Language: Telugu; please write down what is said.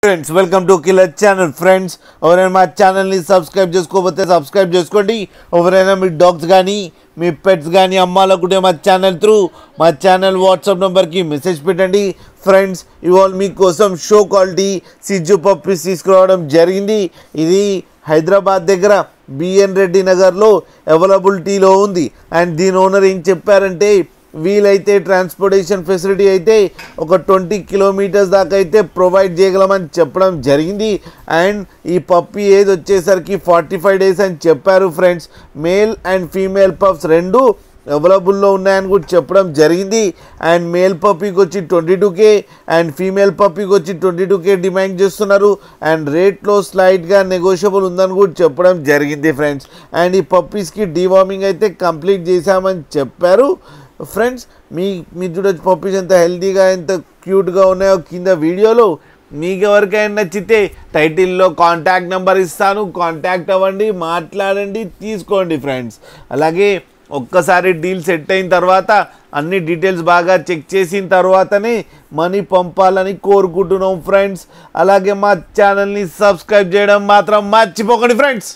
Friends welcome to killer channel. Friends ఎవరైనా మా ఛానల్ని సబ్స్క్రైబ్ చేసుకోకపోతే సబ్స్క్రైబ్ చేసుకోండి. ఎవరైనా మీ డాగ్స్ కానీ మీ పెట్స్ కానీ అమ్మాలనుకుంటే మా ఛానల్ వాట్సాప్ నెంబర్కి మెసేజ్ పెట్టండి. ఫ్రెండ్స్ ఇవాళ మీకోసం షో క్వాలిటీ సిజ్జు పప్పీస్ తీసుకురావడం జరిగింది. ఇది హైదరాబాద్ దగ్గర బిఎన్ రెడ్డి నగర్లో అవైలబిలిటీలో ఉంది. అండ్ దీని ఓనర్ ఏం చెప్పారంటే వీలైతే ట్రాన్స్పోర్టేషన్ ఫెసిలిటీ అయితే ఒక 20 కిలోమీటర్స్ దాకా అయితే ప్రొవైడ్ చేయగలమని చెప్పడం జరిగింది. అండ్ ఈ పప్పీ ఏజ్ వచ్చేసరికి 45 డేస్ అని చెప్పారు. Friends male and female pups రెండు అవైలబుల్లో ఉన్నాయని కూడా చెప్పడం జరిగింది. అండ్ మేల్ పప్పీకి వచ్చి 22K అండ్ ఫీమేల్ పప్పీకి వచ్చి 22K డిమాండ్ చేస్తున్నారు. అండ్ రేట్లో స్లైట్గా నెగోషియబుల్ ఉందని కూడా చెప్పడం జరిగింది. ఫ్రెండ్స్ అండ్ ఈ పప్పీస్కి డీవార్మింగ్ అయితే కంప్లీట్ చేశామని చెప్పారు. ఫ్రెండ్స్ మీ చూడొచ్చు పప్పీస్ ఎంత హెల్తీగా ఎంత క్యూట్గా ఉన్నాయో కింద వీడియోలో. మీకు ఎవరికైనా నచ్చితే టైటిల్లో కాంటాక్ట్ నెంబర్ ఇస్తాను, కాంటాక్ట్ అవ్వండి, మాట్లాడండి, తీసుకోండి. ఫ్రెండ్స్ అలాగే ఒక్కసారి డీల్ సెట్ అయిన తర్వాత అన్ని డీటెయిల్స్ బాగా చెక్ చేసిన తర్వాతనే మనీ పంపాలని కోరుకుంటున్నాం. ఫ్రెండ్స్ అలాగే మా ఛానల్ని సబ్స్క్రైబ్ చేయడం మాత్రం మర్చిపోకండి. ఫ్రెండ్స్